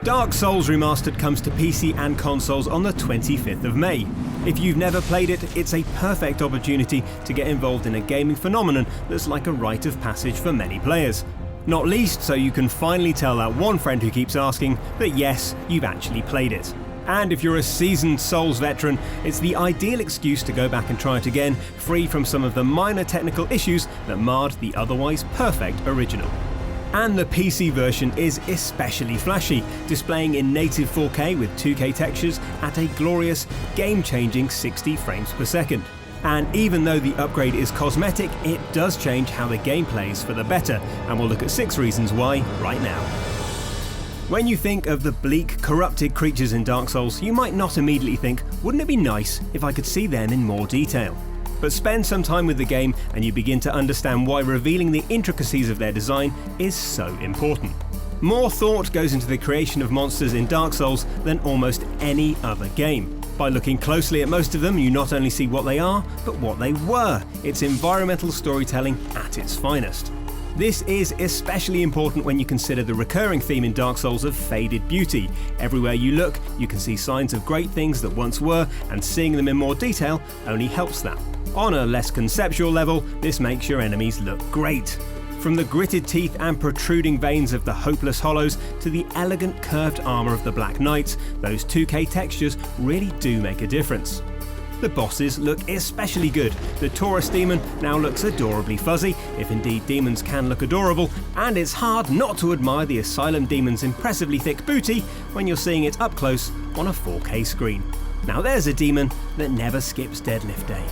Dark Souls Remastered comes to PC and consoles on the 25th of May. If you've never played it, it's a perfect opportunity to get involved in a gaming phenomenon that's like a rite of passage for many players. Not least so you can finally tell that one friend who keeps asking that yes, you've actually played it. And if you're a seasoned Souls veteran, it's the ideal excuse to go back and try it again, free from some of the minor technical issues that marred the otherwise perfect original. And the PC version is especially flashy, displaying in native 4K with 2K textures at a glorious, game-changing 60 frames per second. And even though the upgrade is cosmetic, it does change how the game plays for the better, and we'll look at 6 reasons why right now. When you think of the bleak, corrupted creatures in Dark Souls, you might not immediately think, wouldn't it be nice if I could see them in more detail? But spend some time with the game and you begin to understand why revealing the intricacies of their design is so important. More thought goes into the creation of monsters in Dark Souls than almost any other game. By looking closely at most of them, you not only see what they are, but what they were. It's environmental storytelling at its finest. This is especially important when you consider the recurring theme in Dark Souls of faded beauty. Everywhere you look, you can see signs of great things that once were, and seeing them in more detail only helps that. On a less conceptual level, this makes your enemies look great. From the gritted teeth and protruding veins of the hopeless hollows to the elegant curved armour of the Black Knights, those 2K textures really do make a difference. The bosses look especially good. The Taurus demon now looks adorably fuzzy, if indeed demons can look adorable, and it's hard not to admire the Asylum demon's impressively thick booty when you're seeing it up close on a 4K screen. Now there's a demon that never skips deadlift day.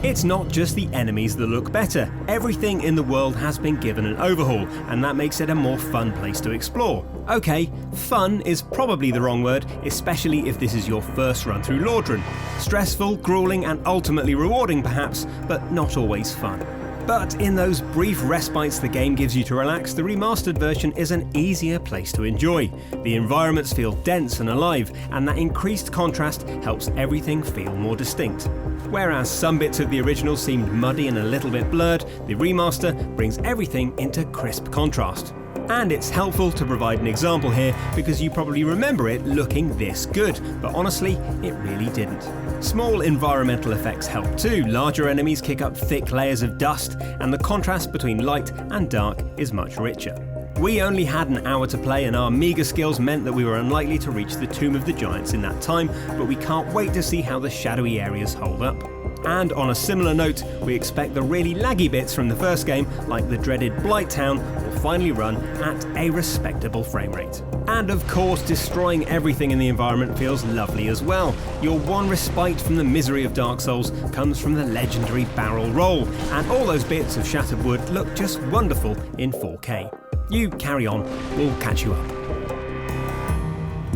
It's not just the enemies that look better. Everything in the world has been given an overhaul, and that makes it a more fun place to explore. Okay, fun is probably the wrong word, especially if this is your first run through Lordran. Stressful, grueling, and ultimately rewarding perhaps, but not always fun. But in those brief respites the game gives you to relax, the remastered version is an easier place to enjoy. The environments feel dense and alive, and that increased contrast helps everything feel more distinct. Whereas some bits of the original seemed muddy and a little bit blurred, the remaster brings everything into crisp contrast. And it's helpful to provide an example here because you probably remember it looking this good, but honestly, it really didn't. Small environmental effects help too. Larger enemies kick up thick layers of dust, and the contrast between light and dark is much richer. We only had an hour to play, and our meagre skills meant that we were unlikely to reach the Tomb of the Giants in that time, but we can't wait to see how the shadowy areas hold up. And on a similar note, we expect the really laggy bits from the first game, like the dreaded Blight Town, will finally run at a respectable frame rate. And of course, destroying everything in the environment feels lovely as well. Your one respite from the misery of Dark Souls comes from the legendary barrel roll, and all those bits of shattered wood look just wonderful in 4K. You carry on, we'll catch you up.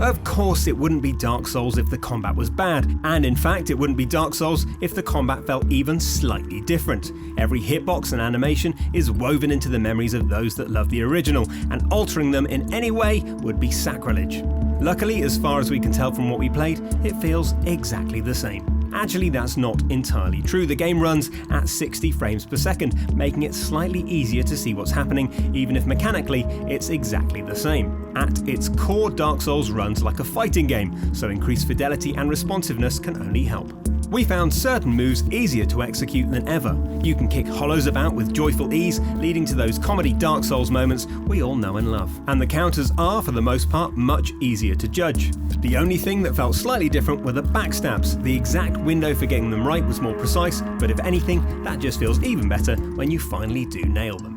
Of course it wouldn't be Dark Souls if the combat was bad, and in fact it wouldn't be Dark Souls if the combat felt even slightly different. Every hitbox and animation is woven into the memories of those that love the original, and altering them in any way would be sacrilege. Luckily, as far as we can tell from what we played, it feels exactly the same. Actually, that's not entirely true. The game runs at 60 frames per second, making it slightly easier to see what's happening, even if mechanically it's exactly the same. At its core, Dark Souls runs like a fighting game, so increased fidelity and responsiveness can only help. We found certain moves easier to execute than ever. You can kick hollows about with joyful ease, leading to those comedy Dark Souls moments we all know and love. And the counters are, for the most part, much easier to judge. The only thing that felt slightly different were the backstabs. The exact window for getting them right was more precise, but if anything, that just feels even better when you finally do nail them.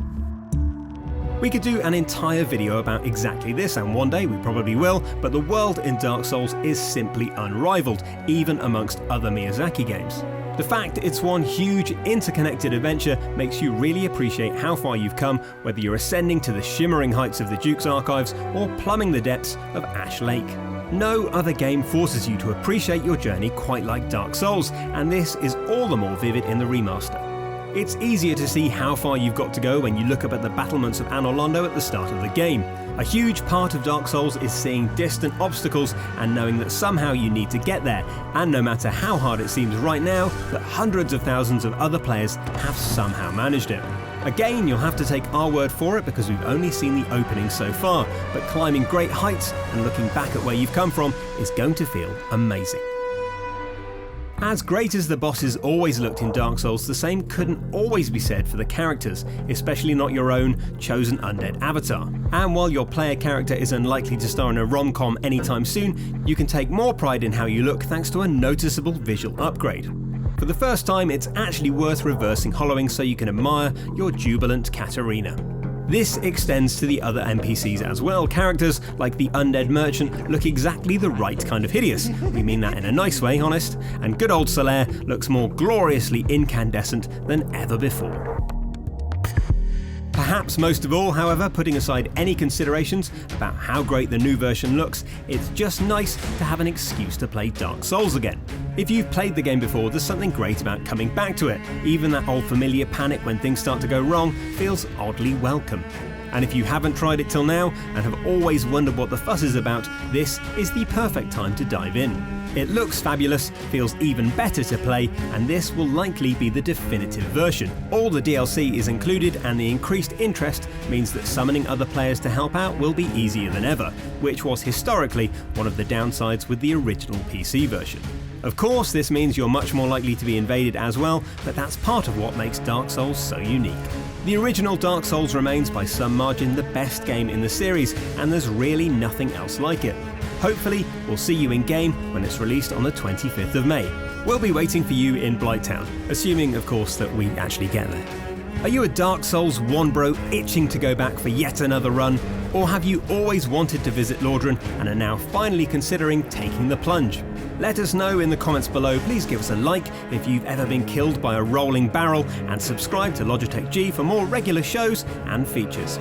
We could do an entire video about exactly this, and one day we probably will, but the world in Dark Souls is simply unrivaled, even amongst other Miyazaki games. The fact it's one huge, interconnected adventure makes you really appreciate how far you've come, whether you're ascending to the shimmering heights of the Duke's archives or plumbing the depths of Ash Lake. No other game forces you to appreciate your journey quite like Dark Souls, and this is all the more vivid in the remaster. It's easier to see how far you've got to go when you look up at the battlements of Anor Londo at the start of the game. A huge part of Dark Souls is seeing distant obstacles and knowing that somehow you need to get there, and no matter how hard it seems right now, that hundreds of thousands of other players have somehow managed it. Again, you'll have to take our word for it because we've only seen the opening so far, but climbing great heights and looking back at where you've come from is going to feel amazing. As great as the bosses always looked in Dark Souls, the same couldn't always be said for the characters, especially not your own chosen undead avatar. And while your player character is unlikely to star in a rom-com anytime soon, you can take more pride in how you look thanks to a noticeable visual upgrade. For the first time, it's actually worth reversing hollowing so you can admire your jubilant Katarina. This extends to the other NPCs as well. Characters like the undead merchant look exactly the right kind of hideous. We mean that in a nice way, honest. And good old Solaire looks more gloriously incandescent than ever before. Perhaps most of all, however, putting aside any considerations about how great the new version looks, it's just nice to have an excuse to play Dark Souls again. If you've played the game before, there's something great about coming back to it. Even that old familiar panic when things start to go wrong feels oddly welcome. And if you haven't tried it till now and have always wondered what the fuss is about, this is the perfect time to dive in. It looks fabulous, feels even better to play, and this will likely be the definitive version. All the DLC is included, and the increased interest means that summoning other players to help out will be easier than ever, which was historically one of the downsides with the original PC version. Of course, this means you're much more likely to be invaded as well, but that's part of what makes Dark Souls so unique. The original Dark Souls remains by some margin the best game in the series, and there's really nothing else like it. Hopefully, we'll see you in-game when it's released on the 25th of May. We'll be waiting for you in Blighttown, assuming, of course, that we actually get there. Are you a Dark Souls 1 bro itching to go back for yet another run? Or have you always wanted to visit Lordran and are now finally considering taking the plunge? Let us know in the comments below. Please give us a like if you've ever been killed by a rolling barrel, and subscribe to Logitech G for more regular shows and features.